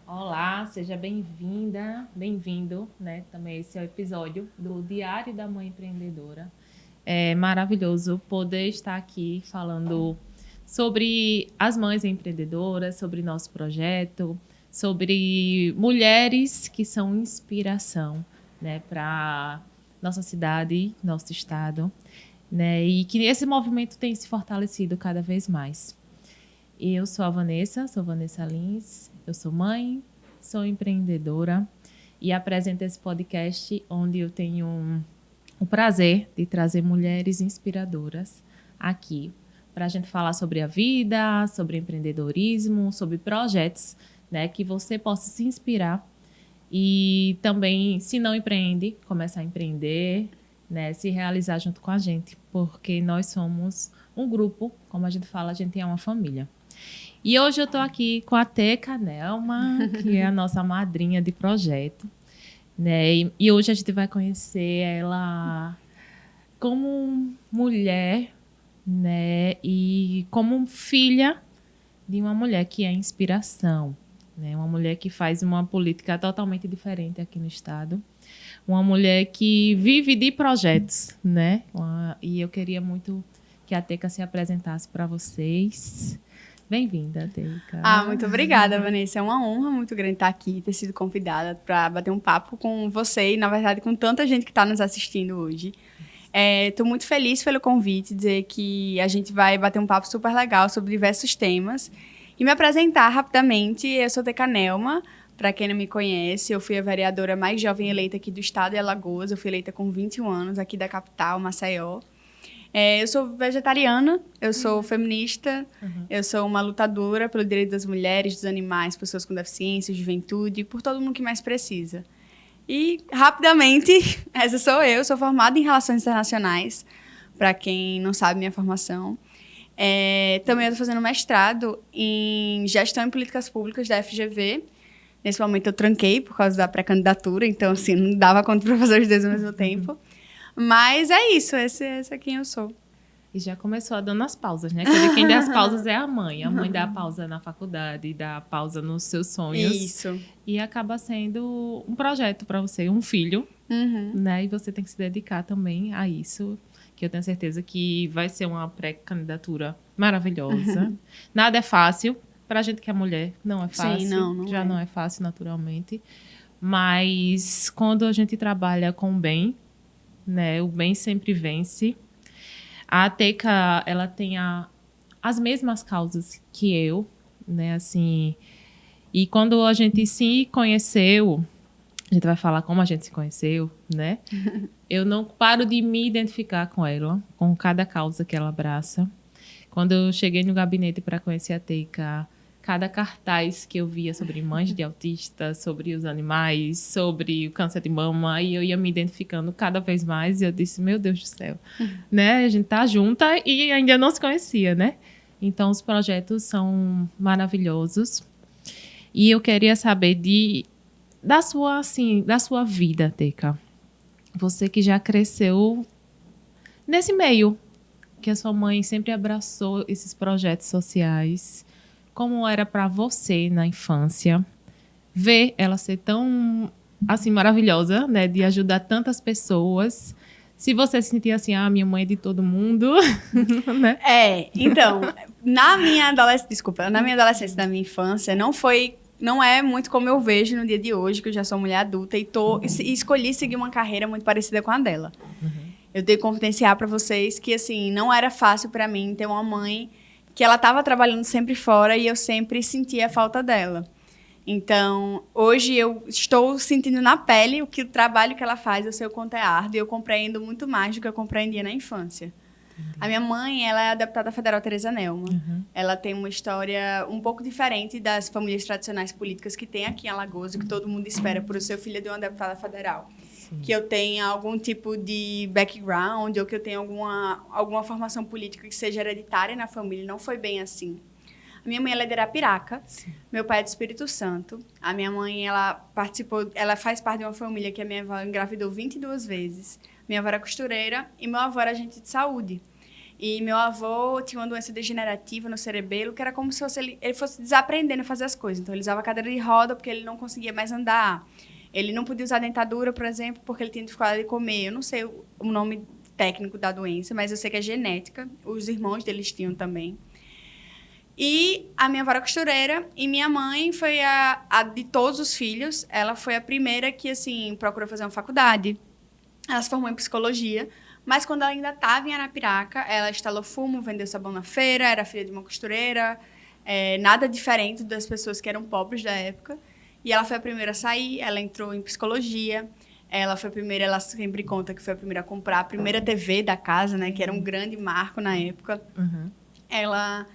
Olá, seja bem-vinda, bem-vindo, né? Também esse é o episódio do Diário da Mãe Empreendedora. É maravilhoso poder estar aqui falando sobre as mães empreendedoras, sobre nosso projeto, sobre mulheres que são inspiração, né, para nossa cidade, nosso estado, né? E que esse movimento tem se fortalecido cada vez mais. Eu sou Vanessa Lins, eu sou mãe, sou empreendedora e apresento esse podcast onde eu tenho o prazer de trazer mulheres inspiradoras aqui para a gente falar sobre a vida, sobre empreendedorismo, sobre projetos, né, que você possa se inspirar e também, se não empreende, começar a empreender, né, se realizar junto com a gente, porque nós somos um grupo, como a gente fala, a gente é uma família. E hoje eu estou aqui com a Teca Nelma, que é a nossa madrinha de projeto, né? E hoje a gente vai conhecer ela como mulher, né? E como filha de uma mulher que é inspiração, né? Uma mulher que faz uma política totalmente diferente aqui no estado. Uma mulher que vive de projetos, né? E eu queria muito que a Teca se apresentasse para vocês. Bem-vinda, Teca. Muito obrigada, Vanessa. É uma honra muito grande estar aqui, ter sido convidada para bater um papo com você e, na verdade, com tanta gente que está nos assistindo hoje. Estou muito feliz pelo convite, dizer que a gente vai bater um papo super legal sobre diversos temas. E me apresentar rapidamente, eu sou Teca Nelma. Para quem não me conhece, eu fui a vereadora mais jovem eleita aqui do estado de Alagoas. Eu fui eleita com 21 anos, aqui da capital, Maceió. Eu sou vegetariana, eu sou feminista, eu sou uma lutadora pelo direito das mulheres, dos animais, pessoas com deficiência, juventude, por todo mundo que mais precisa. E, rapidamente, essa sou eu, sou formada em Relações Internacionais, para quem não sabe minha formação. Também eu estou fazendo mestrado em Gestão e Políticas Públicas da FGV. Nesse momento eu tranquei por causa da pré-candidatura, então, assim, não dava conta para fazer os dois ao mesmo tempo. Mas é isso, esse é quem eu sou. E já começou dando as pausas, né? Quer dizer, quem dá as pausas é a mãe. A mãe dá a pausa na faculdade, dá a pausa nos seus sonhos. Isso. E acaba sendo um projeto para você, um filho, né? E você tem que se dedicar também a isso, que eu tenho certeza que vai ser uma pré-candidatura maravilhosa. Nada é fácil. Para a gente que é mulher, não é fácil. Sim, não já é. não é fácil, naturalmente. Mas quando a gente trabalha com o bem, né? O bem sempre vence. A Teca, ela tem as mesmas causas que eu, né, assim, e quando a gente se conheceu, a gente vai falar como a gente se conheceu, né, eu não paro de me identificar com ela, com cada causa que ela abraça. Quando eu cheguei no gabinete para conhecer a Teca, cada cartaz que eu via sobre mães de autistas, sobre os animais, sobre o câncer de mama, e eu ia me identificando cada vez mais, e eu disse, meu Deus do céu, né? A gente tá junta e ainda não se conhecia, né? Então, os projetos são maravilhosos. E eu queria saber da sua vida, Teca. Você que já cresceu nesse meio, que a sua mãe sempre abraçou esses projetos sociais. Como era para você na infância ver ela ser tão assim maravilhosa, né, de ajudar tantas pessoas? Se você se sentia assim, minha mãe é de todo mundo, né? Então, na minha adolescência, na minha infância, não é muito como eu vejo no dia de hoje, que eu já sou mulher adulta e escolhi seguir uma carreira muito parecida com a dela. Eu tenho que confidenciar para vocês que, assim, não era fácil para mim ter uma mãe que ela estava trabalhando sempre fora e eu sempre sentia a falta dela. Então, hoje eu estou sentindo na pele o trabalho que ela faz, eu sei o quanto é árduo e eu compreendo muito mais do que eu compreendia na infância. A minha mãe, ela é a deputada federal Teresa Nelma. Ela tem uma história um pouco diferente das famílias tradicionais políticas que tem aqui em Alagoas, e que todo mundo espera por o seu filho de uma deputada federal. Sim. Que eu tenha algum tipo de background ou que eu tenha alguma formação política que seja hereditária na família. Não foi bem assim. A minha mãe, ela é de Arapiraca. Sim. Meu pai é do Espírito Santo. A minha mãe, ela faz parte de uma família que a minha avó engravidou 22 vezes. Minha avó era costureira e meu avô era agente de saúde. E meu avô tinha uma doença degenerativa no cerebelo, que era como se fosse ele fosse desaprendendo a fazer as coisas. Então, ele usava cadeira de roda porque ele não conseguia mais andar. Ele não podia usar dentadura, por exemplo, porque ele tinha dificuldade de comer. Eu não sei o nome técnico da doença, mas eu sei que é genética. Os irmãos deles tinham também. E a minha avó era costureira e minha mãe foi a de todos os filhos. Ela foi a primeira que, assim, procurou fazer uma faculdade. Ela se formou em psicologia, mas quando ela ainda estava em Arapiraca, ela instalou fumo, vendeu sabão na feira, era filha de uma costureira, nada diferente das pessoas que eram pobres da época. E ela foi a primeira a sair, ela entrou em psicologia, ela foi a primeira, ela sempre conta que foi a primeira a comprar a primeira TV da casa, né, que era um grande marco na época. Uhum. Ela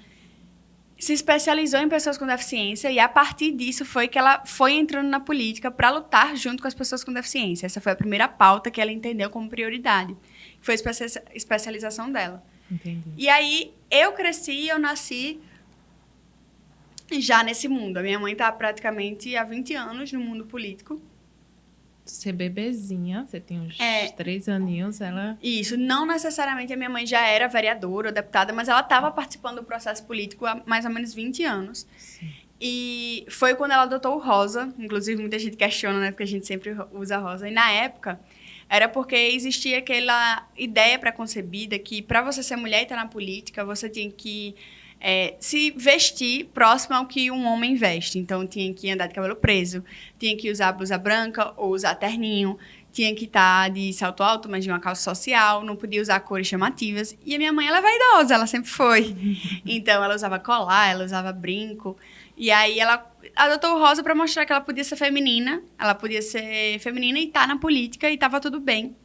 se especializou em pessoas com deficiência e, a partir disso, foi que ela foi entrando na política para lutar junto com as pessoas com deficiência. Essa foi a primeira pauta que ela entendeu como prioridade. Foi a especialização dela. Entendi. E aí, eu cresci, eu nasci já nesse mundo. A minha mãe está praticamente há 20 anos no mundo político. Você bebezinha, você tem uns 3 aninhos, ela... Isso, não necessariamente a minha mãe já era vereadora ou deputada, mas ela estava participando do processo político há mais ou menos 20 anos. Sim. E foi quando ela adotou o rosa, inclusive muita gente questiona, né, porque a gente sempre usa rosa. E na época, era porque existia aquela ideia preconcebida que para você ser mulher e estar na política, você tinha que se vestir próximo ao que um homem veste. Então, tinha que andar de cabelo preso, tinha que usar blusa branca ou usar terninho, tinha que estar de salto alto, mas de uma calça social, não podia usar cores chamativas. E a minha mãe, ela é vaidosa, ela sempre foi. Então, ela usava colar, ela usava brinco. E aí, ela adotou o rosa para mostrar que ela podia ser feminina. Ela podia ser feminina e estar na política e estava tudo bem.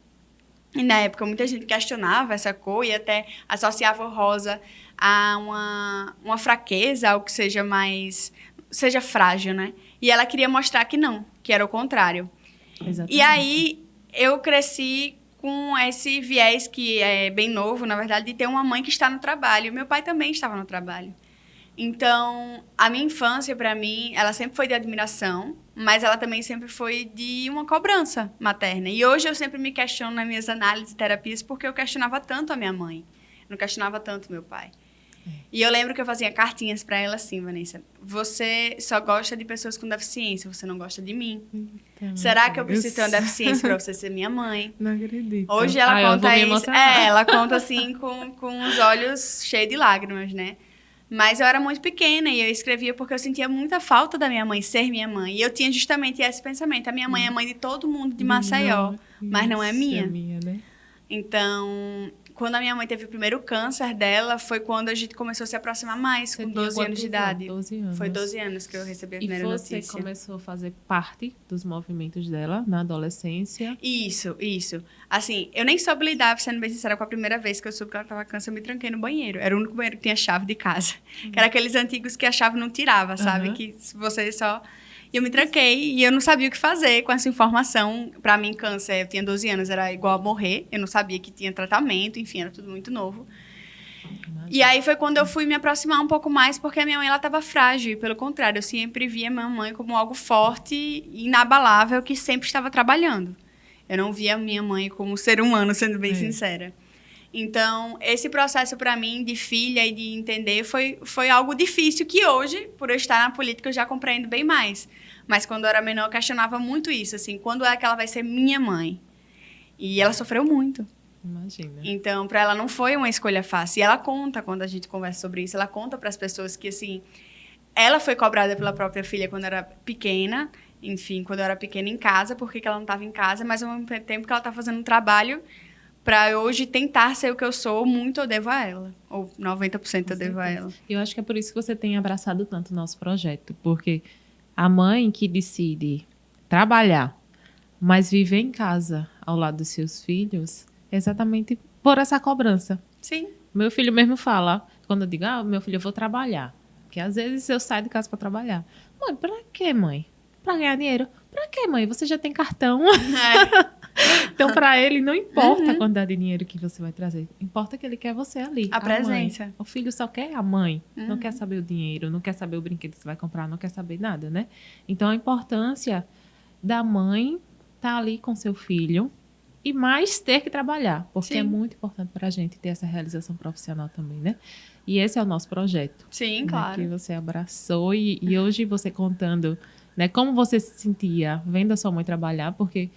E na época, muita gente questionava essa cor e até associava o rosa a uma fraqueza, algo que seja mais... seja frágil, né? E ela queria mostrar que não, que era o contrário. Exatamente. E aí, eu cresci com esse viés que é bem novo, na verdade, de ter uma mãe que está no trabalho. Meu pai também estava no trabalho. Então, a minha infância, para mim, ela sempre foi de admiração, mas ela também sempre foi de uma cobrança materna. E hoje eu sempre me questiono nas minhas análises e terapias porque eu questionava tanto a minha mãe, não questionava tanto meu pai. E eu lembro que eu fazia cartinhas para ela assim, Vanessa, você só gosta de pessoas com deficiência, você não gosta de mim. Será que eu preciso ter uma deficiência para você ser minha mãe? Não acredito. Hoje ela conta isso. Emocionar. Ela conta assim com os olhos cheios de lágrimas, né? Mas eu era muito pequena e eu escrevia porque eu sentia muita falta da minha mãe ser minha mãe. E eu tinha justamente esse pensamento. A minha mãe é mãe de todo mundo de Maceió, mas não é minha. É minha, né? Então, quando a minha mãe teve o primeiro câncer dela, foi quando a gente começou a se aproximar mais, Você com tinha 12 anos de idade. 12 anos. Foi 12 anos que eu recebi a E primeira você notícia. começou a fazer parte dos movimentos dela na adolescência? Isso. Assim, eu nem soube lidar, sendo bem sincera, com a primeira vez que eu soube que ela estava câncer, eu me tranquei no banheiro. Era o único banheiro que tinha chave de casa. Que era aqueles antigos que a chave não tirava, sabe? Que você só... E eu me tranquei e eu não sabia o que fazer com essa informação. Para mim, câncer, eu tinha 12 anos, era igual a morrer. Eu não sabia que tinha tratamento, enfim, era tudo muito novo. E aí foi quando eu fui me aproximar um pouco mais, porque a minha mãe, ela estava frágil. E pelo contrário, eu sempre via minha mãe como algo forte e inabalável, que sempre estava trabalhando. Eu não via a minha mãe como ser humano, sendo bem sincera. Então, esse processo para mim de filha e de entender foi algo difícil que hoje, por eu estar na política, eu já compreendo bem mais. Mas quando eu era menor, eu questionava muito isso, assim, quando é que ela vai ser minha mãe? E ela sofreu muito. Imagina. Então, para ela não foi uma escolha fácil. E ela conta, quando a gente conversa sobre isso, ela conta para as pessoas que, assim, ela foi cobrada pela própria filha quando era pequena, enfim, quando eu era pequena em casa, porque ela não estava em casa, mas ao mesmo tempo que ela está fazendo um trabalho para hoje tentar ser o que eu sou, muito eu devo a ela. Ou 90% eu devo a ela. Eu acho que é por isso que você tem abraçado tanto o nosso projeto, porque a mãe que decide trabalhar, mas viver em casa ao lado dos seus filhos, é exatamente por essa cobrança. Sim. Meu filho mesmo fala, quando eu digo, meu filho, eu vou trabalhar. Porque às vezes eu saio de casa para trabalhar. Mãe, pra quê, mãe? Pra ganhar dinheiro? Pra quê, mãe? Você já tem cartão. Então, para ele, não importa a quantidade de dinheiro que você vai trazer. Importa que ele quer você ali. A presença. Mãe. O filho só quer a mãe. Não quer saber o dinheiro, não quer saber o brinquedo que você vai comprar, não quer saber nada, né? Então, a importância da mãe estar ali com seu filho e mais ter que trabalhar, porque Sim. é muito importante para a gente ter essa realização profissional também, né? E esse é o nosso projeto. Sim, Né, claro. que você abraçou e hoje você contando, né, como você se sentia vendo a sua mãe trabalhar, porque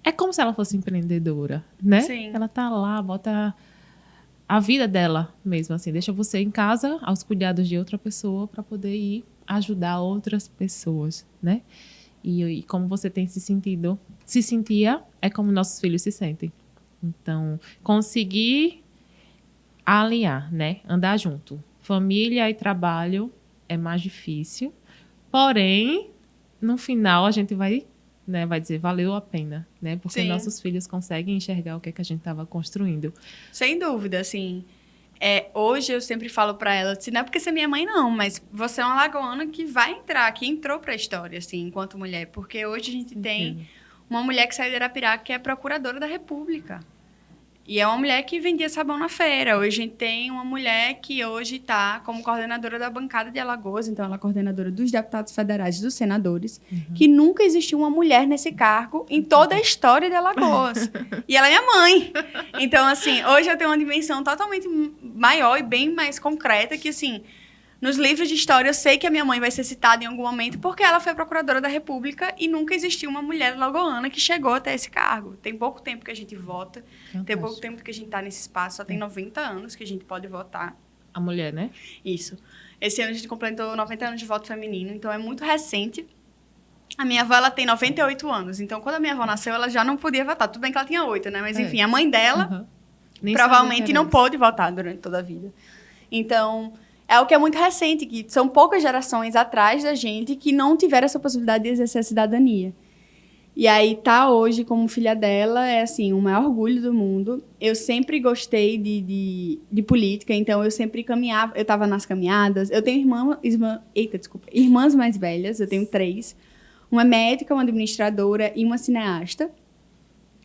é como se ela fosse empreendedora, né? Sim. Ela tá lá, bota a vida dela mesmo, assim, deixa você em casa aos cuidados de outra pessoa para poder ir ajudar outras pessoas, né? E como você tem se sentido, se sentia, é como nossos filhos se sentem. Então, conseguir alinhar, né? Andar junto. Família e trabalho é mais difícil. Porém, no final a gente vai, né, vai dizer, valeu a pena, né? Porque Sim. nossos filhos conseguem enxergar o que é que a gente estava construindo. Sem dúvida, assim. Hoje eu sempre falo pra ela, assim, não é porque você é minha mãe, não, mas você é uma lagoana que vai entrar, que entrou pra história, assim, enquanto mulher. Porque hoje a gente tem uma mulher que saiu de Arapiraca que é procuradora da República. E é uma mulher que vendia sabão na feira. Hoje a gente tem uma mulher que hoje está como coordenadora da bancada de Alagoas, então ela é coordenadora dos deputados federais e dos senadores, que nunca existiu uma mulher nesse cargo em toda a história de Alagoas. E ela é minha mãe. Então, assim, hoje eu tenho uma dimensão totalmente maior e bem mais concreta que, assim, nos livros de história eu sei que a minha mãe vai ser citada em algum momento porque ela foi a procuradora da República e nunca existiu uma mulher lagoana que chegou até esse cargo. Tem pouco tempo que a gente vota, tem pouco tempo que a gente está nesse espaço, só tem 90 anos que a gente pode votar. A mulher, né? Isso. Esse ano a gente completou 90 anos de voto feminino, então é muito recente. A minha avó, ela tem 98 anos, então quando a minha avó nasceu, ela já não podia votar. Tudo bem que ela tinha 8, né? Mas enfim, a mãe dela provavelmente não pôde votar durante toda a vida. Então, é o que é muito recente, que são poucas gerações atrás da gente que não tiveram essa possibilidade de exercer a cidadania. E aí, tá hoje como filha dela é, assim, o maior orgulho do mundo. Eu sempre gostei de política, então eu sempre caminhava, eu estava nas caminhadas. Eu tenho irmãs mais velhas, eu tenho 3. Uma médica, uma administradora e uma cineasta.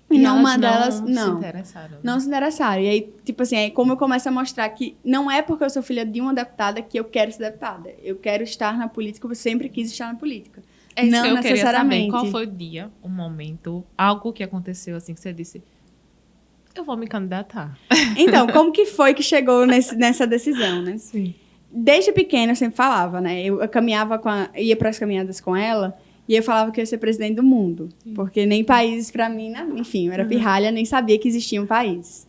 E não uma delas, não. Não se interessaram. E aí, tipo assim, aí como eu começo a mostrar que não é porque eu sou filha de uma deputada que eu quero ser deputada. Eu quero estar na política, eu sempre quis estar na política. É isso não que eu necessariamente. Queria saber. Qual foi o dia, o momento, algo que aconteceu assim que você disse, eu vou me candidatar? Então, como que foi que chegou nessa decisão, né? Sim. Desde pequena eu sempre falava, né? Eu caminhava ia para as caminhadas com ela. E eu falava que eu ia ser presidente do mundo. Porque nem países, para mim, né? Enfim, eu era pirralha, nem sabia que existiam países.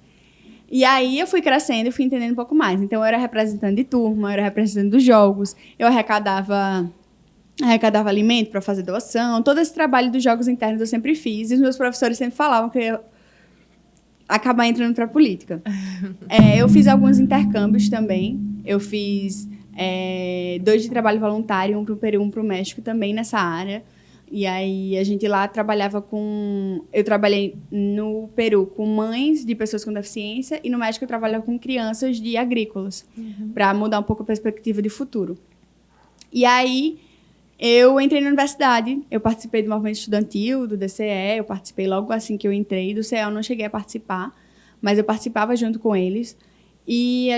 E aí eu fui crescendo e fui entendendo um pouco mais. Então, eu era representante de turma, eu era representante dos jogos, eu arrecadava alimento para fazer doação. Todo esse trabalho dos jogos internos eu sempre fiz. E os meus professores sempre falavam que eu ia acabar entrando para a política. Eu fiz alguns intercâmbios também. Eu fiz 2 de trabalho voluntário, um para o Peru, um para o México, também nessa área. E aí a gente lá trabalhava com... Eu trabalhei no Peru com mães de pessoas com deficiência e no México eu trabalhava com crianças de agrícolas, para mudar um pouco a perspectiva de futuro. E aí eu entrei na universidade, eu participei do movimento estudantil, do DCE, eu participei logo assim que eu entrei. Do CE eu não cheguei a participar, mas eu participava junto com eles. E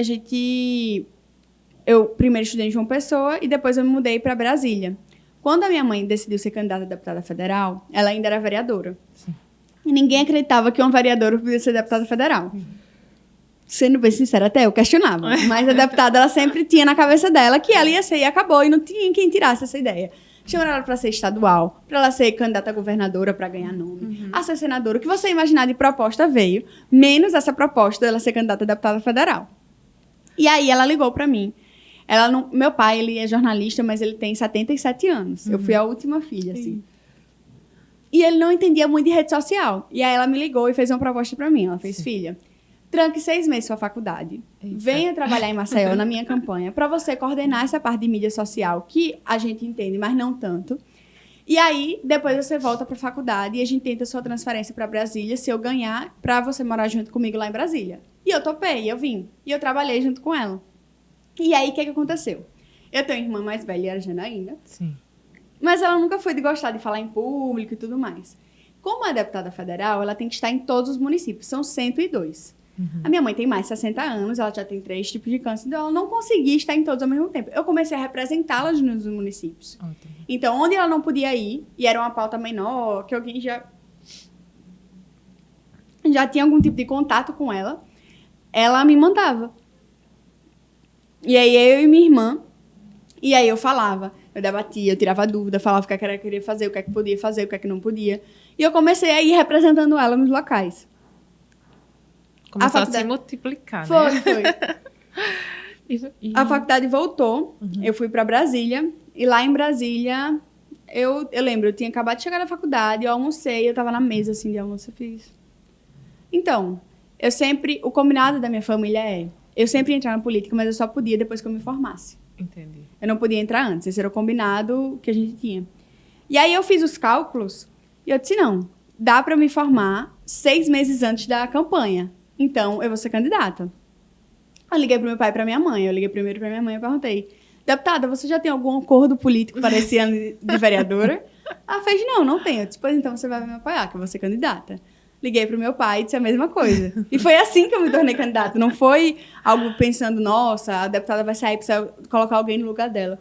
eu primeiro estudei em João Pessoa e depois eu me mudei para Brasília. Quando a minha mãe decidiu ser candidata a deputada federal, ela ainda era vereadora. Sim. E ninguém acreditava que uma vereadora podia ser deputada federal. Sendo bem sincera, até eu questionava. Mas a deputada, ela sempre tinha na cabeça dela que ela ia ser e acabou. E não tinha quem tirasse essa ideia. Chamaram ela para ser estadual, para ela ser candidata a governadora para ganhar nome, a ser senadora. O que você imaginar de proposta veio, menos essa proposta dela ser candidata a deputada federal. E aí ela ligou para mim. Meu pai, ele é jornalista, mas ele tem 77 anos. Eu fui a última filha, assim. E ele não entendia muito de rede social. E aí ela me ligou e fez uma proposta para mim. Ela fez, filha, tranque 6 meses sua faculdade. Venha trabalhar em Maceió na minha campanha para você coordenar essa parte de mídia social que a gente entende, mas não tanto. E aí, depois você volta para a faculdade e a gente tenta sua transferência para Brasília, se eu ganhar, para você morar junto comigo lá em Brasília. E eu topei, eu vim. E eu trabalhei junto com ela. E aí, o que aconteceu? Eu tenho uma irmã mais velha, a Janaína. Sim. Mas ela nunca foi de gostar de falar em público e tudo mais. Como a deputada federal, ela tem que estar em todos os municípios. São 102. A minha mãe tem mais de 60 anos, ela já tem 3 tipos de câncer, então ela não conseguia estar em todos ao mesmo tempo. Eu comecei a representá-la nos municípios. Então, onde ela não podia ir, e era uma pauta menor, que alguém já... já tinha algum tipo de contato com ela, ela me mandava. E aí eu e minha irmã, e aí eu falava, eu debatia, eu tirava dúvida, falava o que ela queria fazer, o que é que podia fazer, o que é que não podia. E eu comecei a ir representando ela nos locais. Começou a se multiplicar, foi, né? Foi. A faculdade voltou, eu fui para Brasília, e lá em Brasília, eu lembro, eu tinha acabado de chegar na faculdade, eu almocei, eu tava na mesa, assim, de almoço, eu fiz... Então, o combinado da minha família eu sempre ia entrar na política, mas eu só podia depois que eu me formasse. Entendi. Eu não podia entrar antes, esse era o combinado que a gente tinha. E aí eu fiz os cálculos, e eu disse, não, dá para eu me formar 6 meses antes da campanha, então eu vou ser candidata. Eu liguei pro meu pai e pra minha mãe. Eu liguei primeiro pra minha mãe e perguntei, deputada, você já tem algum acordo político para esse ano de vereadora? Ela fez, não tenho. Eu disse, pois então você vai me apoiar, que eu vou ser candidata. Liguei pro meu pai e disse a mesma coisa. E foi assim que eu me tornei candidata. Não foi algo pensando, nossa, a deputada vai sair, precisa colocar alguém no lugar dela.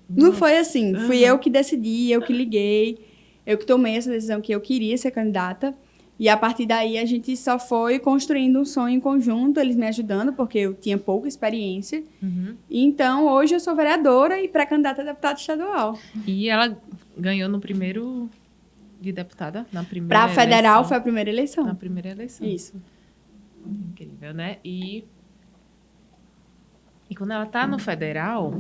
Não foi assim. Fui eu que decidi, eu que liguei, eu que tomei essa decisão que eu queria ser candidata. E a partir daí a gente só foi construindo um sonho em conjunto, eles me ajudando, porque eu tinha pouca experiência. E então, hoje eu sou vereadora e pré-candidata a deputada estadual. E ela ganhou no primeiro de deputada, na primeira Para federal eleição. foi a primeira eleição. Na primeira eleição. Isso. Incrível, né? E quando ela está no federal,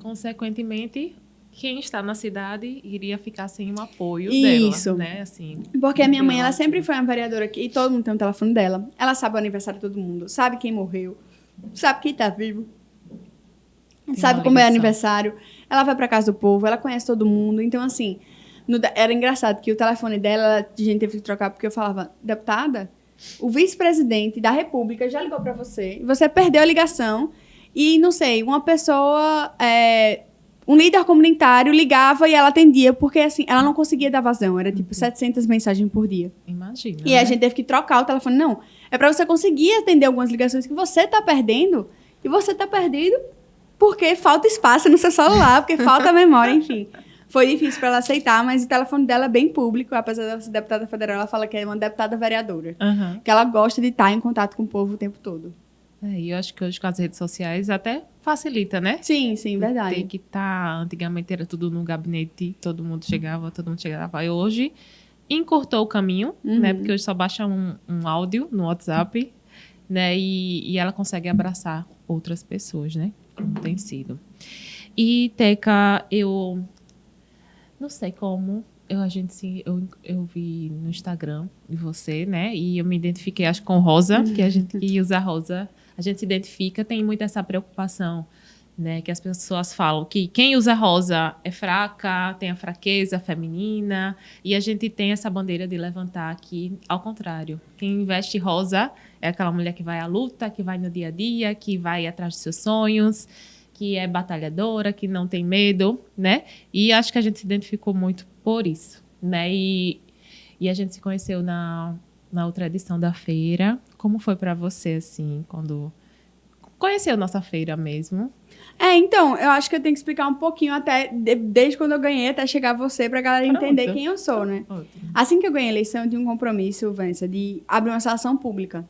consequentemente, quem está na cidade iria ficar sem o apoio Isso. dela, né? Assim, porque a minha mãe, ela sempre foi uma vereadora aqui, e todo mundo tem um telefone dela. Ela sabe o aniversário de todo mundo, sabe quem morreu, sabe quem está vivo, sabe como é aniversário. Ela vai para casa do povo, ela conhece todo mundo. Então, assim, era engraçado que o telefone dela, a gente teve que trocar, porque eu falava, deputada, o vice-presidente da República já ligou para você, você perdeu a ligação, e, não sei, uma pessoa... um líder comunitário ligava e ela atendia, porque assim, ela não conseguia dar vazão. Era tipo 700 mensagens por dia. Imagina. E a gente teve que trocar o telefone. Não, é para você conseguir atender algumas ligações que você tá perdendo. E você tá perdendo porque falta espaço no seu celular, porque falta memória, enfim. Foi difícil para ela aceitar, mas o telefone dela é bem público. Apesar de ela ser deputada federal, ela fala que é uma deputada vereadora. Que ela gosta de estar em contato com o povo o tempo todo. E eu acho que hoje com as redes sociais até facilita, né? Sim, verdade. Tem que estar... Antigamente era tudo no gabinete, todo mundo chegava. E hoje encurtou o caminho, né? Porque hoje só baixa um áudio no WhatsApp, né? E ela consegue abraçar outras pessoas, né? Como tem sido. E, Teca, eu não sei como... Eu vi no Instagram de você, né? E eu me identifiquei, acho, com Rosa, que a gente que usa Rosa, a gente se identifica, tem muito essa preocupação, né? Que as pessoas falam que quem usa Rosa é fraca, tem a fraqueza feminina, e a gente tem essa bandeira de levantar aqui, ao contrário. Quem veste Rosa é aquela mulher que vai à luta, que vai no dia a dia, que vai atrás dos seus sonhos, que é batalhadora, que não tem medo, né? E acho que a gente se identificou muito por isso, né? E a gente se conheceu na outra edição da feira. Como foi para você, assim, quando conheceu nossa feira mesmo? Então, eu acho que eu tenho que explicar um pouquinho até, desde quando eu ganhei até chegar você, pra galera entender quem eu sou, né? Assim que eu ganhei a eleição, eu tinha um compromisso, Vanessa, de abrir uma salação pública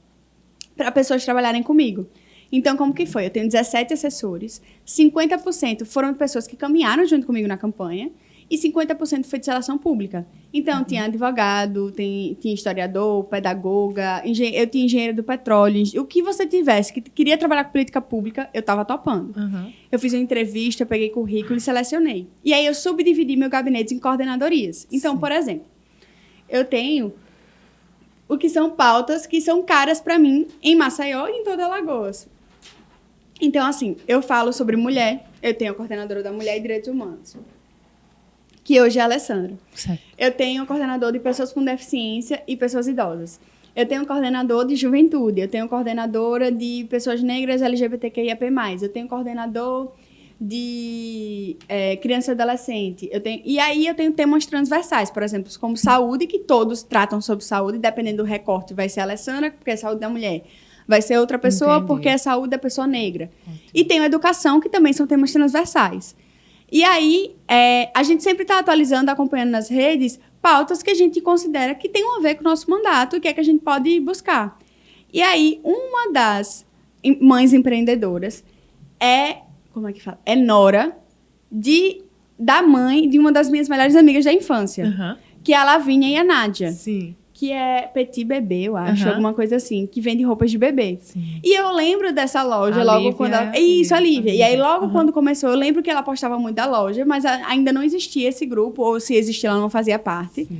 para pessoas trabalharem comigo. Então, como que foi? Eu tenho 17 assessores, 50% foram pessoas que caminharam junto comigo na campanha e 50% foi de salação pública. Então, tinha advogado, tinha historiador, pedagoga, eu tinha engenheiro do petróleo. O que você tivesse que queria trabalhar com política pública, eu estava topando. Eu fiz uma entrevista, peguei currículo e selecionei. E aí, eu subdividi meu gabinete em coordenadorias. Então, por exemplo, eu tenho o que são pautas que são caras para mim em Maceió e em toda Alagoas. Então, assim, eu falo sobre mulher, eu tenho a coordenadora da Mulher e Direitos Humanos, que hoje é a Alessandra. Certo. Eu tenho um coordenador de pessoas com deficiência e pessoas idosas. Eu tenho um coordenador de juventude. Eu tenho coordenadora de pessoas negras LGBTQIAP+. Eu tenho coordenador de criança e adolescente. E aí eu tenho temas transversais, por exemplo, como saúde, que todos tratam sobre saúde, dependendo do recorte. Vai ser a Alessandra, porque é saúde da mulher. Vai ser outra pessoa, porque é saúde da pessoa negra. E tenho educação, que também são temas transversais. E aí, a gente sempre está atualizando, acompanhando nas redes, pautas que a gente considera que tem a ver com o nosso mandato e que é que a gente pode buscar. E aí, uma das mães empreendedoras como é que fala? É nora da mãe de uma das minhas melhores amigas da infância, que é a Lavínia e a Nádia. Sim. Que é Petit Bebê, eu acho, alguma coisa assim, que vende roupas de bebê. Sim. E eu lembro dessa loja logo quando ela... Isso, a Lívia. E aí, logo quando começou, eu lembro que ela postava muito da loja, mas ainda não existia esse grupo, ou se existia, ela não fazia parte. Sim.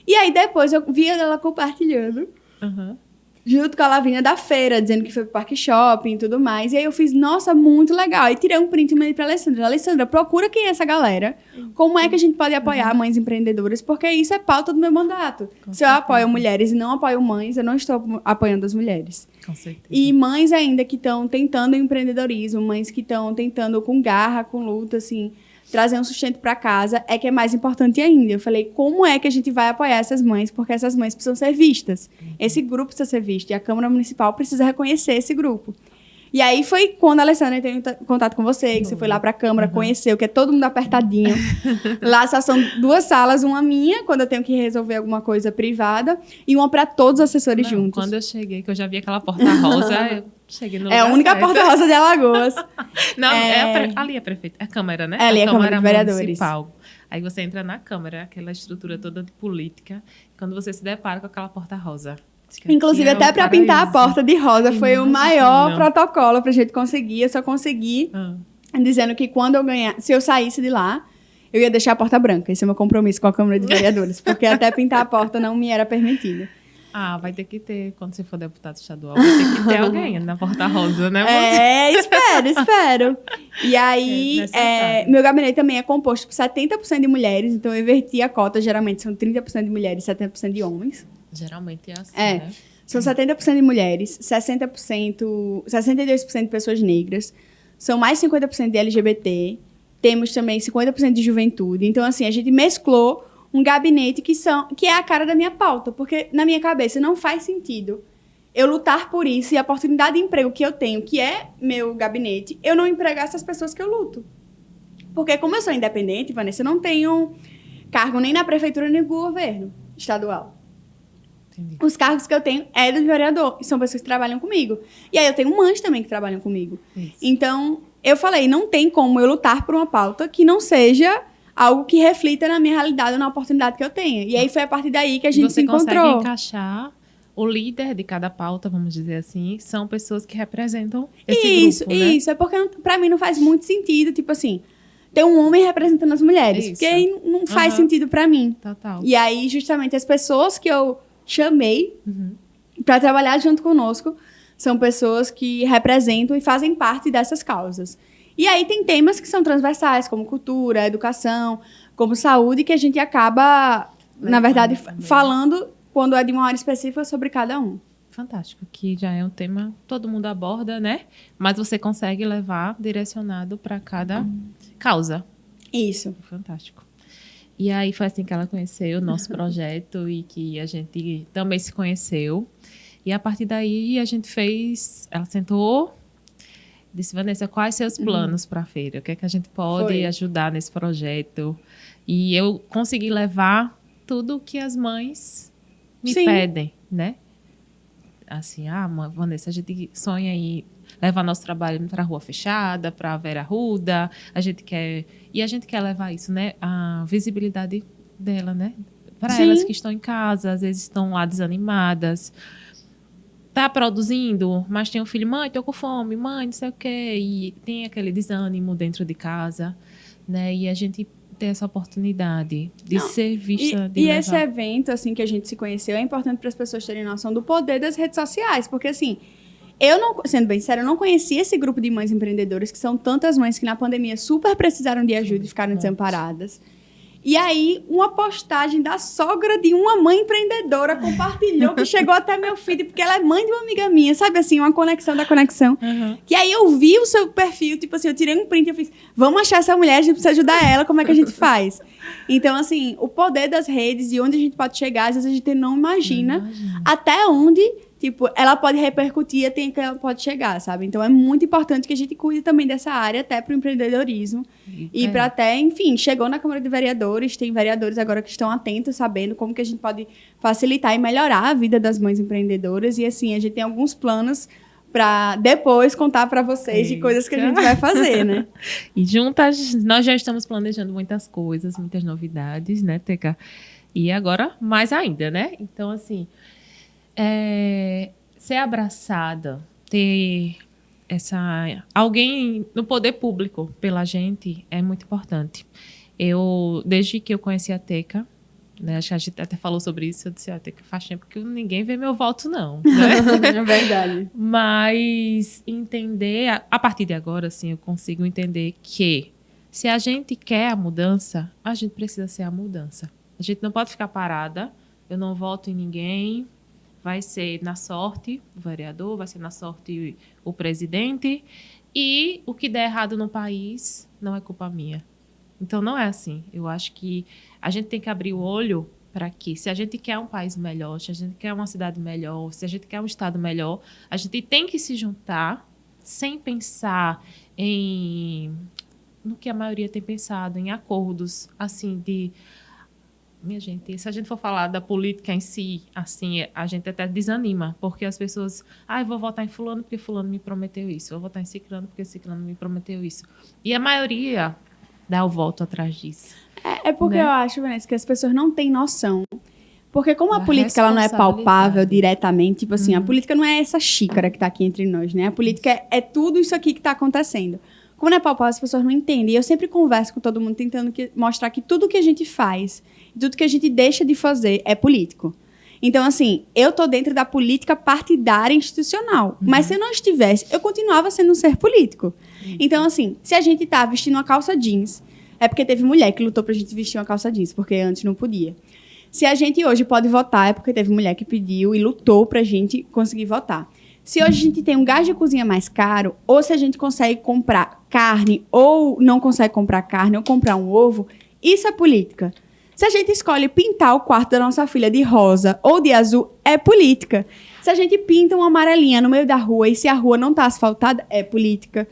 E aí, depois, eu via ela compartilhando, junto com a Lavínia da feira, dizendo que foi pro Parque Shopping e tudo mais. E aí, eu fiz, nossa, muito legal. Aí, tirei um print e mandei pra Alessandra. Alessandra, procura quem é essa galera. Como é que a gente pode apoiar mães empreendedoras? Porque isso é pauta do meu mandato. Se eu apoio mulheres e não apoio mães, eu não estou apoiando as mulheres. Com certeza. E mães ainda que estão tentando empreendedorismo, mães que estão tentando com garra, com luta, assim, trazer um sustento para casa, é que é mais importante ainda. Eu falei, como é que a gente vai apoiar essas mães? Porque essas mães precisam ser vistas. Esse grupo precisa ser visto. E a Câmara Municipal precisa reconhecer esse grupo. E aí foi quando a Alessandra entrou em contato com você, que você foi lá para a Câmara, conheceu, que é todo mundo apertadinho. Lá só são 2 salas, uma minha, quando eu tenho que resolver alguma coisa privada, e uma para todos os assessores juntos. Quando eu cheguei, que eu já vi aquela porta-rosa, eu cheguei no lugar a única porta-rosa de Alagoas. Não, ali é a prefeita, é a Câmara, né? Ali é a Câmara de Vereadores. Municipal. Aí você entra na Câmara, aquela estrutura toda de política, quando você se depara com aquela porta-rosa. Inclusive, até para pintar a porta de rosa foi o maior protocolo pra gente conseguir. Eu só consegui dizendo que quando eu ganhar, se eu saísse de lá, eu ia deixar a porta branca. Esse é o meu compromisso com a Câmara de Vereadores, porque até pintar a porta não me era permitido. Vai ter que ter, quando você for deputado estadual, vai ter que ter alguém na porta-rosa, né? Espero. E aí, meu gabinete também é composto por 70% de mulheres, então eu inverti a cota, geralmente são 30% de mulheres e 70% de homens. Geralmente é assim, né? São 70% de mulheres, 62% de pessoas negras, são mais 50% de LGBT, temos também 50% de juventude. Então, assim, a gente mesclou um gabinete que é a cara da minha pauta, porque na minha cabeça não faz sentido eu lutar por isso e a oportunidade de emprego que eu tenho, que é meu gabinete, eu não empregar essas pessoas que eu luto. Porque como eu sou independente, Vanessa, eu não tenho cargo nem na prefeitura nem no governo estadual. Entendi. Os cargos que eu tenho é do vereador, e são pessoas que trabalham comigo. E aí eu tenho mães também que trabalham comigo. Isso. Então, eu falei, não tem como eu lutar por uma pauta que não seja algo que reflita na minha realidade, na oportunidade que eu tenho. E aí foi a partir daí que a gente se encontrou. Você consegue encaixar o líder de cada pauta, vamos dizer assim, são pessoas que representam esse grupo, né? Isso, é porque pra mim não faz muito sentido, tipo assim, ter um homem representando as mulheres. Porque aí não faz sentido pra mim. Total. E aí, justamente, as pessoas que eu chamei para trabalhar junto conosco são pessoas que representam e fazem parte dessas causas. E aí tem temas que são transversais, como cultura, educação, como saúde, que a gente acaba, na verdade, falando, quando é de uma área específica, sobre cada um. Fantástico, que já é um tema que todo mundo aborda, né? Mas você consegue levar direcionado para cada causa. Isso. Fantástico. E aí foi assim que ela conheceu o nosso projeto e que a gente também se conheceu. E a partir daí a gente fez... Ela sentou, disse, Vanessa, quais seus planos para a feira? O que é que a gente pode ajudar nesse projeto? E eu consegui levar tudo que as mães me pedem, né? Assim, Vanessa, a gente sonha em levar nosso trabalho para a rua fechada, para a Vera Arruda, a gente quer levar isso, né? A visibilidade dela, né? Para elas que estão em casa, às vezes estão lá desanimadas. Tá produzindo, mas tem um filho, mãe, tô com fome, mãe, não sei o quê. E tem aquele desânimo dentro de casa, né? E a gente ter essa oportunidade de ser vista. E esse evento, assim, que a gente se conheceu, é importante para as pessoas terem noção do poder das redes sociais. Porque, assim, eu não, sendo bem sério, eu não conhecia esse grupo de mães empreendedoras, que são tantas mães que na pandemia super precisaram de ajuda e ficaram desamparadas. E aí, uma postagem da sogra de uma mãe empreendedora compartilhou, que chegou até meu feed, porque ela é mãe de uma amiga minha, sabe assim, uma conexão da conexão. Que aí eu vi o seu perfil, tipo assim, eu tirei um print e eu fiz, vamos achar essa mulher, a gente precisa ajudar ela, como é que a gente faz? Então, assim, o poder das redes e onde a gente pode chegar, às vezes a gente não imagina até onde, tipo, ela pode repercutir até que ela pode chegar, sabe? Então, é muito importante que a gente cuide também dessa área, até para o empreendedorismo. E para até, enfim, chegou na Câmara de Vereadores, tem vereadores agora que estão atentos, sabendo como que a gente pode facilitar e melhorar a vida das mães empreendedoras. E, assim, a gente tem alguns planos para depois contar para vocês de coisas que a gente vai fazer, né? E juntas, nós já estamos planejando muitas coisas, muitas novidades, né, Teca? E agora, mais ainda, né? Então, assim, ser abraçada, ter alguém no poder público pela gente é muito importante. Desde que eu conheci a Teca, né, acho que a gente até falou sobre isso, eu disse, Teca, faz tempo que ninguém vê meu voto, não. Né? É verdade. Mas entender, a partir de agora, assim, eu consigo entender que se a gente quer a mudança, a gente precisa ser a mudança. A gente não pode ficar parada, eu não voto em ninguém, vai ser na sorte o vereador, vai ser na sorte o presidente, e o que der errado no país não é culpa minha. Então, não é assim. Eu acho que a gente tem que abrir o olho para que, se a gente quer um país melhor, se a gente quer uma cidade melhor, se a gente quer um estado melhor, a gente tem que se juntar sem pensar no que a maioria tem pensado, em acordos, assim, Minha gente, se a gente for falar da política em si, assim, a gente até desanima, porque as pessoas, eu vou votar em fulano porque fulano me prometeu isso, eu vou votar em ciclano porque ciclano me prometeu isso. E a maioria dá o voto atrás disso. É porque, né? Eu acho, Vanessa, que as pessoas não têm noção. Porque como a política ela não é palpável diretamente, tipo assim, a política não é essa xícara que está aqui entre nós, né? A política é tudo isso aqui que está acontecendo. Como não é palpável, as pessoas não entendem. E eu sempre converso com todo mundo tentando mostrar que tudo que a gente faz, tudo que a gente deixa de fazer é político. Então, assim, eu tô dentro da política partidária institucional. Mas se eu não estivesse, eu continuava sendo um ser político. Então, assim, se a gente tá vestindo uma calça jeans, é porque teve mulher que lutou pra gente vestir uma calça jeans, porque antes não podia. Se a gente hoje pode votar, é porque teve mulher que pediu e lutou pra gente conseguir votar. Se hoje a gente tem um gás de cozinha mais caro, ou se a gente consegue comprar carne, ou não consegue comprar carne, ou comprar um ovo, isso é política. Se a gente escolhe pintar o quarto da nossa filha de rosa ou de azul, é política. Se a gente pinta uma amarelinha no meio da rua e se a rua não está asfaltada, é política.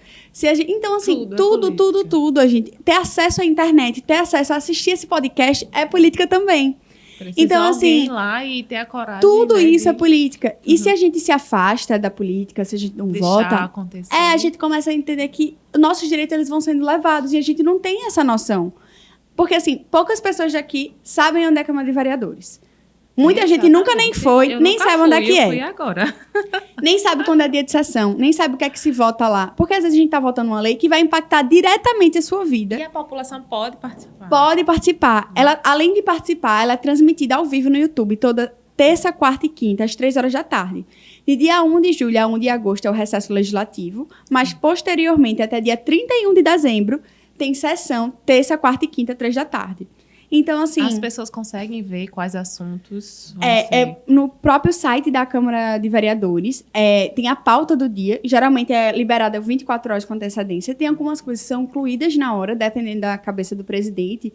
Então, assim, tudo, a gente ter acesso à internet, ter acesso a assistir esse podcast é política também. Precisa então, assim, ir lá e ter a coragem. Tudo isso é política. E se a gente se afasta da política, se a gente não vota, acontecer. A gente começa a entender que nossos direitos eles vão sendo levados e a gente não tem essa noção. Porque, assim, poucas pessoas daqui sabem onde é a Câmara de Vereadores. Muita gente nunca nem foi, nem sabe onde é que é. Eu fui agora. Nem sabe quando é dia de sessão, nem sabe o que é que se vota lá. Porque às vezes a gente está votando uma lei que vai impactar diretamente a sua vida. E a população pode participar. Pode participar. Ela, além de participar, ela é transmitida ao vivo no YouTube toda terça, quarta e quinta, às 3 horas da tarde. De dia 1 de julho a 1 de agosto é o recesso legislativo, mas posteriormente, até dia 31 de dezembro, tem sessão terça, quarta e quinta, 3 da tarde. Então, assim... As pessoas conseguem ver quais assuntos... no próprio site da Câmara de Vereadores, tem a pauta do dia, geralmente é liberada 24 horas com antecedência, tem algumas coisas que são incluídas na hora, dependendo da cabeça do presidente,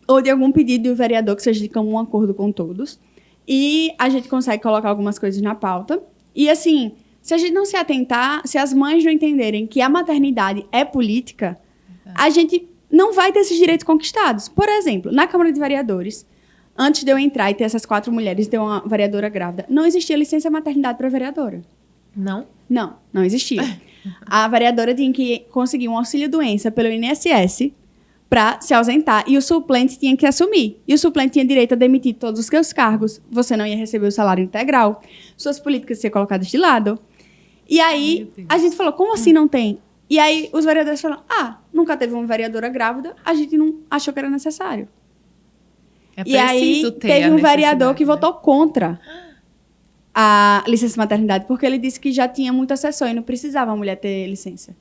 ou de algum pedido do vereador que seja de comum acordo com todos. E a gente consegue colocar algumas coisas na pauta. E, assim, se a gente não se atentar, se as mães não entenderem que a maternidade é política, a gente não vai ter esses direitos conquistados. Por exemplo, na Câmara de Vereadores, antes de eu entrar e ter essas 4 mulheres e ter uma vereadora grávida, não existia licença maternidade para vereadora. Não? Não existia. A vereadora tinha que conseguir um auxílio-doença pelo INSS para se ausentar e o suplente tinha que assumir. E o suplente tinha direito a demitir todos os seus cargos. Você não ia receber o salário integral. Suas políticas iam ser colocadas de lado. E aí, a gente falou, como assim não tem? E aí, os vereadores falaram, nunca teve uma vereadora grávida, a gente não achou que era necessário. E aí, teve um vereador que votou contra a licença maternidade, porque ele disse que já tinha muita sessão e não precisava a mulher ter licença.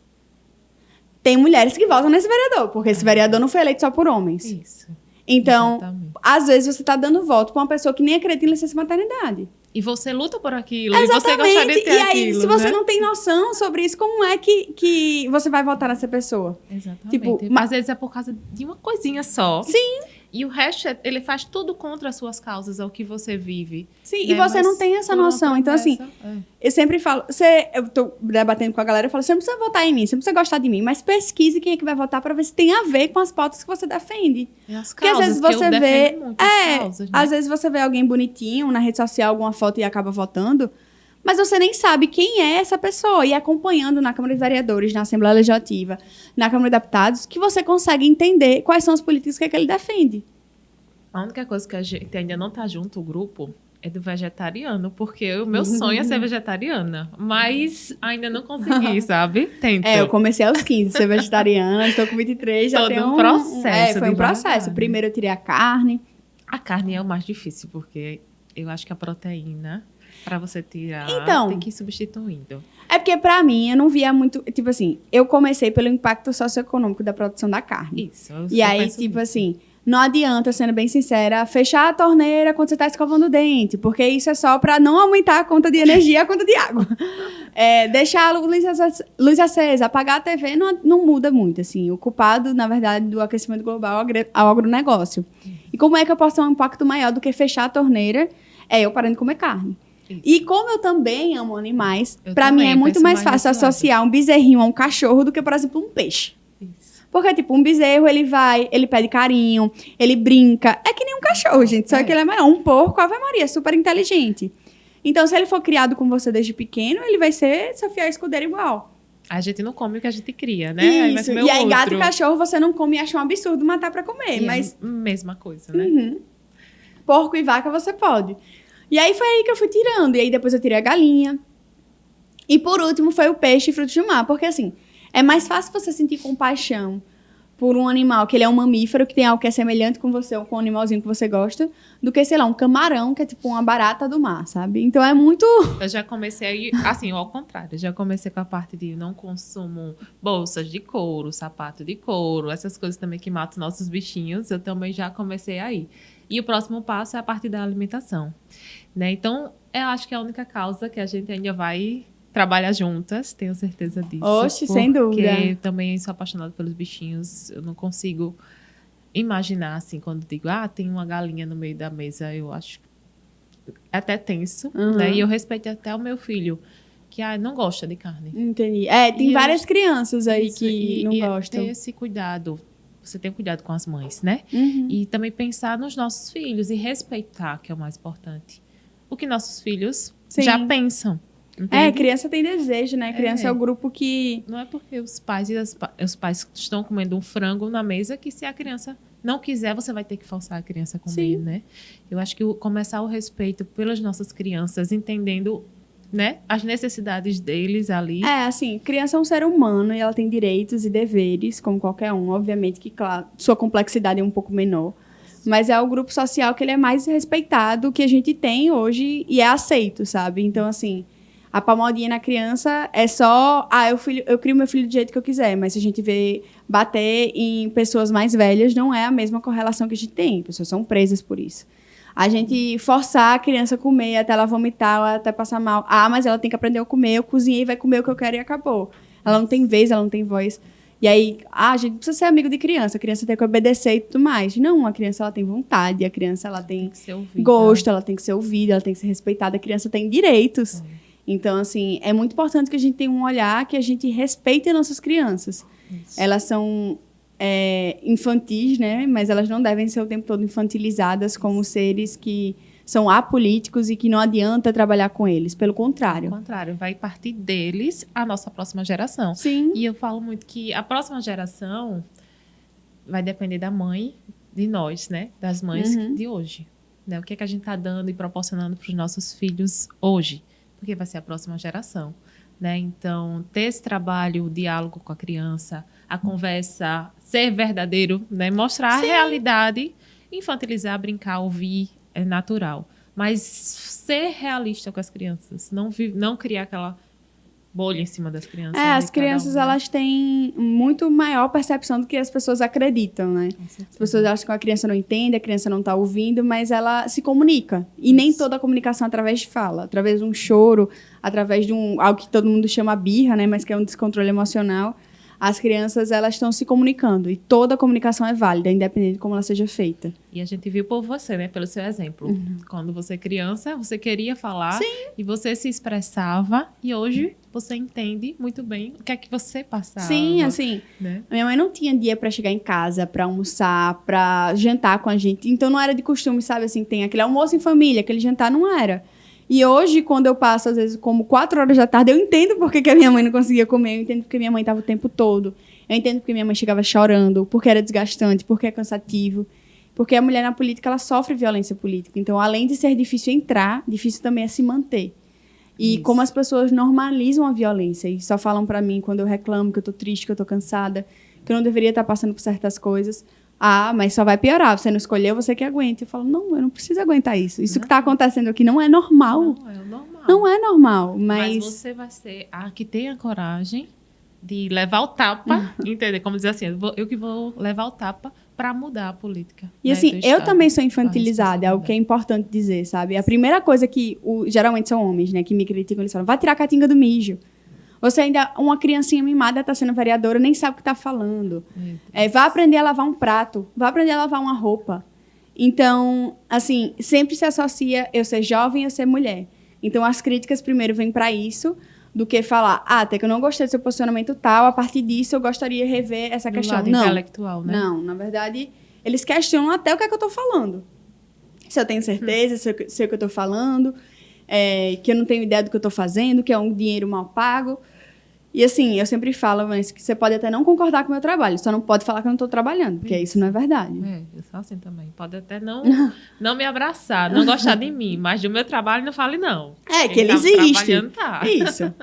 Tem mulheres que votam nesse vereador, porque esse vereador não foi eleito só por homens. Isso. Então, às vezes, você está dando voto para uma pessoa que nem acredita em licença maternidade. E você luta por aquilo. Exatamente. E você gostaria de ter aquilo. E aí, aquilo, se você né? não tem noção sobre isso, como é que você vai votar nessa pessoa? Exatamente. Tipo, Às vezes é por causa de uma coisinha só. Sim. E o resto, ele faz tudo contra as suas causas, é o que você vive. Sim, né? e você Mas não tem essa por uma noção. Então, assim, promessa, eu sempre falo, eu tô debatendo com a galera, eu falo, você não precisa votar em mim, você não precisa gostar de mim, mas pesquise quem é que vai votar pra ver se tem a ver com as pautas que você defende. E as Porque às causas, vezes que eu você vê, defendo muito as causas, né? às vezes você vê alguém bonitinho na rede social, alguma foto e acaba votando, mas você nem sabe quem é essa pessoa. E acompanhando na Câmara de Vereadores, na Assembleia Legislativa, na Câmara de Deputados, que você consegue entender quais são as políticas que ele defende. A única coisa que a gente ainda não tá junto, o grupo, é do vegetariano, porque o meu sonho é ser vegetariana, mas ainda não consegui, sabe? Tento. Eu comecei aos 15, ser vegetariana, estou com 23, já Todo tem um processo foi um processo. devagar, né? Primeiro eu tirei a carne. A carne é o mais difícil, porque eu acho que a proteína, para você tirar, Então, tem que ir substituindo. É porque, pra mim, eu não via muito... Tipo assim, eu comecei pelo impacto socioeconômico da produção da carne. Isso. E aí, penso tipo nisso. assim, não adianta, sendo bem sincera, fechar a torneira quando você tá escovando o dente, porque isso é só pra não aumentar a conta de energia e a conta de água. Deixar a luz acesa, apagar a TV, não muda muito, assim. O culpado, na verdade, do aquecimento global é o agronegócio. E como é que eu posso ter um impacto maior do que fechar a torneira? Eu parando de comer carne. Isso. E como eu também amo animais, Eu pra mim também é muito penso mais mais fácil nesse lado. associar um bezerrinho a um cachorro do que, por exemplo, um peixe. Isso. Porque, tipo, um bezerro, ele pede carinho, ele brinca. É que nem um cachorro, gente, só que ele é maior. Um porco, Ave Maria, super inteligente. Então, se ele for criado com você desde pequeno, ele vai ser seu fiel escudeiro igual. A gente não come o que a gente cria, né? Aí vai Isso. comer E aí, o gato e outro. cachorro, você não come e acha um absurdo matar pra comer. E Mas é a mesma coisa, né? porco e vaca você pode. E aí foi aí que eu fui tirando. E aí depois eu tirei a galinha. E por último foi o peixe e frutos do mar. Porque assim, é mais fácil você sentir compaixão por um animal que ele é um mamífero, que tem algo que é semelhante com você ou com um animalzinho que você gosta, do que, sei lá, um camarão que é tipo uma barata do mar, sabe? Então é muito... Eu já comecei, assim, ao contrário. Eu já comecei com a parte de não consumo bolsas de couro, sapato de couro, essas coisas também que matam nossos bichinhos. Eu também já comecei aí. E o próximo passo é a parte da alimentação, né? Então, eu acho que é a única causa que a gente ainda vai trabalhar juntas, tenho certeza disso. Oxe, sem dúvida. Porque eu também sou apaixonada pelos bichinhos. Eu não consigo imaginar, assim, quando digo, tem uma galinha no meio da mesa, eu acho até tenso, né? E eu respeito até o meu filho, que não gosta de carne. Entendi. Tem E várias crianças aí Isso, que não gostam. ter esse cuidado. Você tem cuidado com as mães, né? Uhum. E também pensar nos nossos filhos e respeitar, que é o mais importante. O que nossos filhos Sim. já pensam. Entende? Criança tem desejo, né? Criança é o grupo que... Não é porque os pais os pais estão comendo um frango na mesa que se a criança não quiser, você vai ter que forçar a criança a comer, Sim. né? Eu acho que começar o respeito pelas nossas crianças, entendendo, né, as necessidades deles ali. Assim, criança é um ser humano e ela tem direitos e deveres, como qualquer um. Obviamente que, claro, sua complexidade é um pouco menor. Mas é o grupo social que ele é mais respeitado que a gente tem hoje e é aceito, sabe? Então, assim, a palmadinha na criança é só... eu crio meu filho do jeito que eu quiser. Mas se a gente vê bater em pessoas mais velhas, não é a mesma correlação que a gente tem. Pessoas são presas por isso. A gente forçar a criança a comer até ela vomitar ou até passar mal. Mas ela tem que aprender a comer. Eu cozinhei, vai comer o que eu quero e acabou. Ela não tem vez, ela não tem voz. E aí, a gente precisa ser amigo de criança. A criança tem que obedecer e tudo mais. Não, a criança ela tem vontade. A criança ela tem que ser ouvida. gosto, ela tem que ser ouvida, ela tem que ser respeitada. A criança tem direitos. Então, assim, é muito importante que a gente tenha um olhar que a gente respeite as nossas crianças. Isso. Elas são... infantis, né? Mas elas não devem ser o tempo todo infantilizadas como seres que são apolíticos e que não adianta trabalhar com eles. Pelo contrário. Ao contrário, vai partir deles a nossa próxima geração. Sim. E eu falo muito que a próxima geração vai depender da mãe, de nós, né? Das mães de hoje. Né? O que é que a gente está dando e proporcionando para os nossos filhos hoje? Porque vai ser a próxima geração. Né? Então, ter esse trabalho, o diálogo com a criança, a conversa, ser verdadeiro, né? Mostrar Sim. a realidade, infantilizar, brincar, ouvir, é natural. Mas ser realista com as crianças, não criar aquela bolha em cima das crianças. As crianças, elas têm muito maior percepção do que as pessoas acreditam, né? As pessoas acham que a criança não entende, a criança não está ouvindo, mas ela se comunica. E nem toda a comunicação é através de fala. Através de um choro, através de algo que todo mundo chama birra, né? Mas que é um descontrole emocional. as crianças elas estão se comunicando e toda comunicação é válida, independente de como ela seja feita. E a gente viu por você, né? Pelo seu exemplo. Quando você criança, você queria falar e você se expressava e hoje você entende muito bem o que é que você passava. Sim, assim, né? A minha mãe não tinha dia pra chegar em casa, pra almoçar, pra jantar com a gente. Então não era de costume, sabe, assim, tem aquele almoço em família, aquele jantar não era. E hoje, quando eu passo, às vezes, como 4 horas da tarde, eu entendo por que a minha mãe não conseguia comer, eu entendo porque minha mãe estava o tempo todo, eu entendo porque minha mãe chegava chorando, porque era desgastante, porque é cansativo, porque a mulher na política, ela sofre violência política. Então, além de ser difícil entrar, difícil também é se manter. E como as pessoas normalizam a violência e só falam pra mim quando eu reclamo que eu tô triste, que eu tô cansada, que eu não deveria estar passando por certas coisas. Ah, mas só vai piorar. Você não escolheu, você que aguenta. Eu falo, não, eu não preciso aguentar isso. Isso que está acontecendo aqui não é normal. Não é o normal. Não é normal, mas você vai ser a que tem a coragem de levar o tapa, entender? Como dizer assim, eu que vou levar o tapa para mudar a política. E assim, eu também sou infantilizada, é algo que é importante dizer, sabe? A primeira coisa que, geralmente são homens, né, que me criticam, eles falam, vai tirar a catinga do mijo. Você ainda, uma criancinha mimada está sendo vereadora, nem sabe o que está falando. Vá aprender a lavar um prato, vá aprender a lavar uma roupa. Então, assim, sempre se associa eu ser jovem e eu ser mulher. Então, as críticas primeiro vêm para isso, do que falar, até que eu não gostei do seu posicionamento tal, a partir disso eu gostaria de rever essa questão. Lado intelectual, né? Não, na verdade, eles questionam até o que é que eu estou falando. Se eu tenho certeza, se eu sei o que eu estou falando, que eu não tenho ideia do que eu estou fazendo, que é um dinheiro mal pago. E assim, eu sempre falo, mas que você pode até não concordar com o meu trabalho, só não pode falar que eu não estou trabalhando, porque isso não é verdade. Eu sou assim também. Pode até não me abraçar, não gostar de mim, mas do meu trabalho não fale não. Que ele existe. Tá. Isso.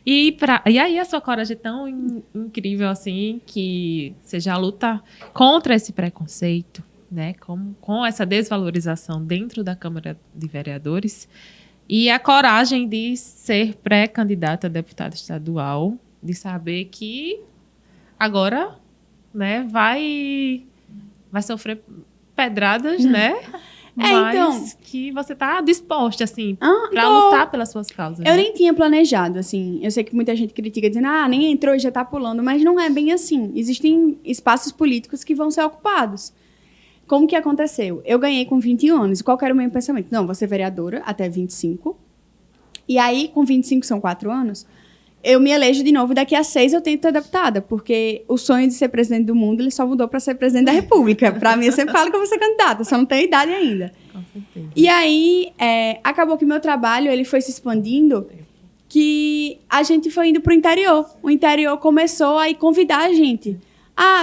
E aí a sua coragem é tão incrível assim, que você já luta contra esse preconceito, né? Com essa desvalorização dentro da Câmara de Vereadores. E a coragem de ser pré-candidata a deputada estadual, de saber que agora, né, vai sofrer pedradas, né? Mas então, que você está disposta, assim, para lutar pelas suas causas. Eu né? nem tinha planejado, assim. Eu sei que muita gente critica dizendo, nem entrou e já está pulando, mas não é bem assim. Existem espaços políticos que vão ser ocupados. Como que aconteceu? Eu ganhei com 21 anos. Qual que era o meu pensamento? Não, vou ser vereadora até 25. E aí, com 25, são 4 anos, eu me elejo de novo e daqui a 6 eu tento ser deputada, porque o sonho de ser presidente do mundo, ele só mudou para ser presidente da República. Para mim, eu sempre falo que eu vou ser candidata, só não tenho idade ainda. Com certeza. E aí, acabou que meu trabalho ele foi se expandindo, que a gente foi indo para o interior. O interior começou a convidar a gente.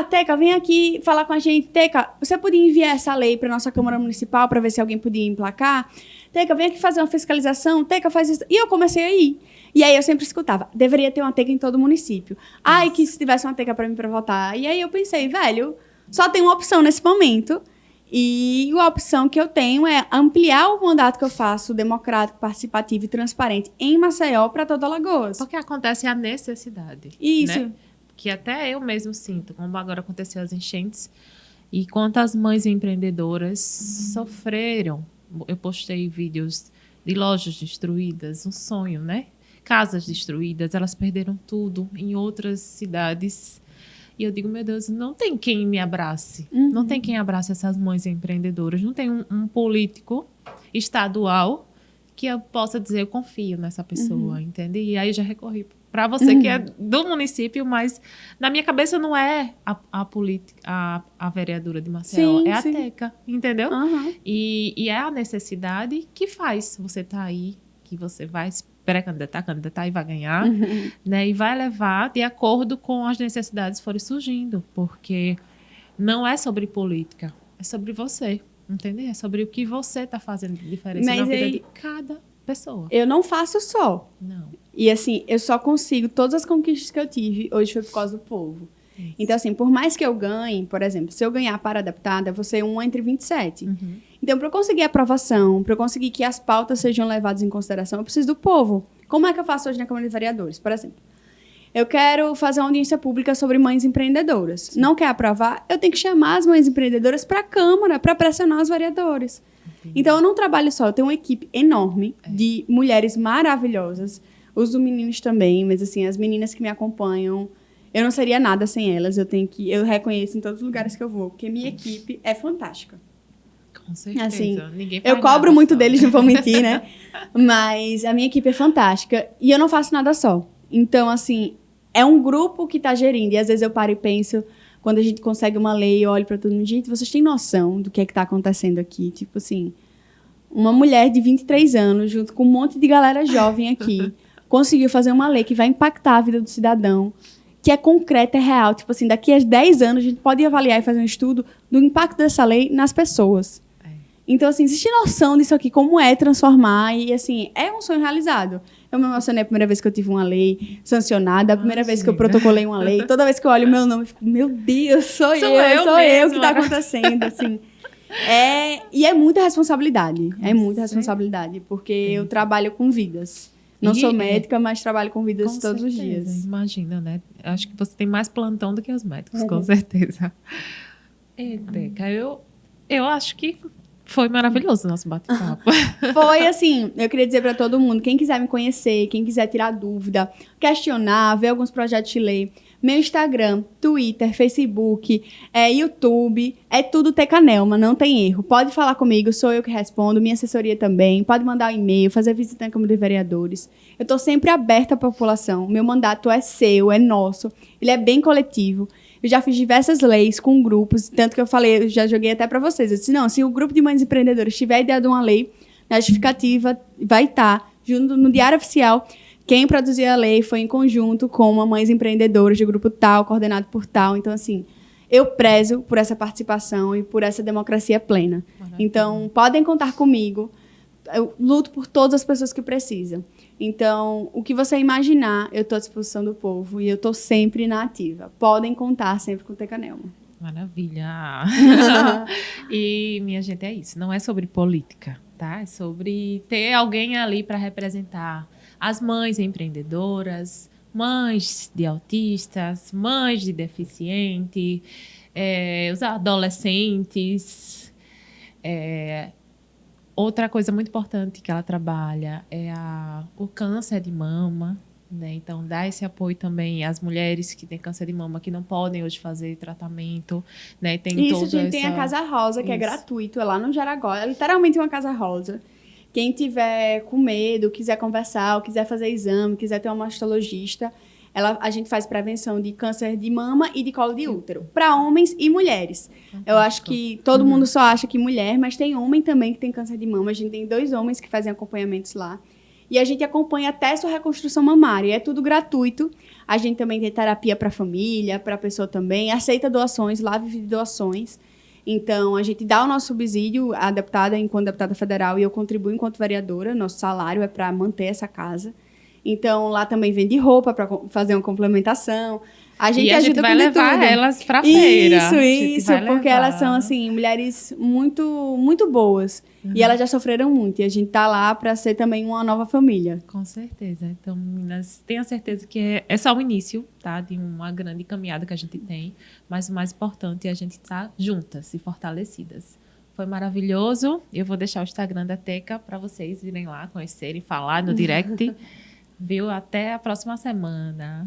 Teca, vem aqui falar com a gente. Teca, você podia enviar essa lei para nossa Câmara Municipal para ver se alguém podia emplacar? Teca, vem aqui fazer uma fiscalização. Teca, faz isso. E eu comecei a ir. E aí eu sempre escutava, deveria ter uma teca em todo município. Que se tivesse uma teca para mim para votar. E aí eu pensei, velho, só tem uma opção nesse momento. E a opção que eu tenho é ampliar o mandato que eu faço, democrático, participativo e transparente, em Maceió para toda Alagoas. Porque acontece a necessidade. Isso. Né? Que até eu mesmo sinto, como agora aconteceu as enchentes, e quantas mães empreendedoras sofreram. Eu postei vídeos de lojas destruídas, um sonho, né? Casas destruídas, elas perderam tudo em outras cidades. E eu digo, meu Deus, não tem quem me abrace. Não tem quem abrace essas mães empreendedoras. Não tem um político estadual que eu possa dizer, eu confio nessa pessoa, entende? E aí eu já recorri para você que é do município, mas na minha cabeça não é a vereadora de Maceió, sim, é a sim. Teca, entendeu? E é a necessidade que faz você estar aí, que você vai se candidatar e vai ganhar, né? E vai levar de acordo com as necessidades que forem surgindo, porque não é sobre política, é sobre você, entendeu? É sobre o que você está fazendo de diferença na vida de cada pessoa. Eu não faço só. Não. E assim, eu só consigo, todas as conquistas que eu tive, hoje foi por causa do povo. Então assim, por mais que eu ganhe, por exemplo, se eu ganhar para deputada, eu vou ser 1 entre 27. Então, para eu conseguir aprovação, para eu conseguir que as pautas sejam levadas em consideração, eu preciso do povo. Como é que eu faço hoje na Câmara de Vereadores? Por exemplo, eu quero fazer uma audiência pública sobre mães empreendedoras. Não quer aprovar? Eu tenho que chamar as mães empreendedoras para a Câmara, para pressionar os vereadores. Então, eu não trabalho só, eu tenho uma equipe enorme de mulheres maravilhosas, os meninos também, mas assim, as meninas que me acompanham, eu não seria nada sem elas. Eu reconheço em todos os lugares que eu vou, porque minha equipe é fantástica. Com certeza. Assim, Ninguém faz eu cobro nada muito só, deles, né? não vou mentir, né? Mas a minha equipe é fantástica. E eu não faço nada só. Então, assim, é um grupo que tá gerindo. E às vezes eu paro e penso, quando a gente consegue uma lei, eu olho pra todo mundo, gente, vocês têm noção do que é que tá acontecendo aqui? Tipo assim, uma mulher de 23 anos, junto com um monte de galera jovem aqui, conseguiu fazer uma lei que vai impactar a vida do cidadão, que é concreta, é real. Tipo assim, daqui a 10 anos a gente pode avaliar e fazer um estudo do impacto dessa lei nas pessoas. Então, assim, existe noção disso aqui, como é transformar, e, assim, é um sonho realizado. Eu me emocionei a primeira vez que eu tive uma lei sancionada, a primeira vez que eu protocolei uma lei, toda vez que eu olho o meu nome, eu fico, meu Deus, sou eu que está acontecendo, assim. E é muita responsabilidade, porque eu trabalho com vidas. Não sou médica, mas trabalho com vidas todos os dias. Imagina, né? Acho que você tem mais plantão do que os médicos, com certeza. Teca, eu acho que foi maravilhoso o nosso bate-papo. Foi assim, eu queria dizer para todo mundo, quem quiser me conhecer, quem quiser tirar dúvida, questionar, ver alguns projetos de lei, meu Instagram, Twitter, Facebook, YouTube, é tudo Teca Nelma, não tem erro. Pode falar comigo, sou eu que respondo, minha assessoria também, pode mandar um e-mail, fazer visita na Câmara de Vereadores. Eu estou sempre aberta à população, meu mandato é seu, é nosso, ele é bem coletivo. Eu já fiz diversas leis com grupos, tanto que eu falei, eu já joguei até para vocês. Eu disse, não, se o grupo de mães empreendedoras tiver ideia de uma lei, na justificativa vai estar, junto no Diário Oficial, quem produziu a lei foi em conjunto com uma mães empreendedoras de grupo tal, coordenado por tal. Então, assim, eu prezo por essa participação e por essa democracia plena. Maravilha. Então, podem contar comigo. Eu luto por todas as pessoas que precisam. Então, o que você imaginar, eu estou à disposição do povo e eu estou sempre na ativa. Podem contar sempre com o Teca Nelma. Maravilha! E, minha gente, é isso. Não é sobre política, tá? É sobre ter alguém ali para representar as mães empreendedoras, mães de autistas, mães de deficiente, os adolescentes. Outra coisa muito importante que ela trabalha é o câncer de mama, né? Então, dá esse apoio também às mulheres que têm câncer de mama, que não podem hoje fazer tratamento, né? Tem isso, a gente tem a Casa Rosa, que é gratuito, é lá no Jaraguá, é literalmente uma Casa Rosa. Quem tiver com medo, quiser conversar, ou quiser fazer exame, quiser ter uma mastologista, a gente faz prevenção de câncer de mama e de colo de útero, para homens e mulheres. Eu acho que todo mundo só acha que mulher, mas tem homem também que tem câncer de mama. A gente tem 2 homens que fazem acompanhamentos lá. E a gente acompanha até sua reconstrução mamária. É tudo gratuito. A gente também tem terapia para a família, para a pessoa também. Aceita doações, lá vive de doações. Então, a gente dá o nosso subsídio, a deputada enquanto deputada federal, e eu contribuo enquanto vereadora. Nosso salário é para manter essa casa. Então, lá também vende roupa para fazer uma complementação. A gente ajuda vai levar elas para a feira. Isso, porque elas são, assim, mulheres muito, muito boas. E elas já sofreram muito. E a gente tá lá para ser também uma nova família. Com certeza. Então, meninas, tenha certeza que é só o início, tá? De uma grande caminhada que a gente tem. Mas o mais importante é a gente estar juntas e fortalecidas. Foi maravilhoso. Eu vou deixar o Instagram da Teca para vocês irem lá, conhecerem, falar no direct. Viu? Até a próxima semana.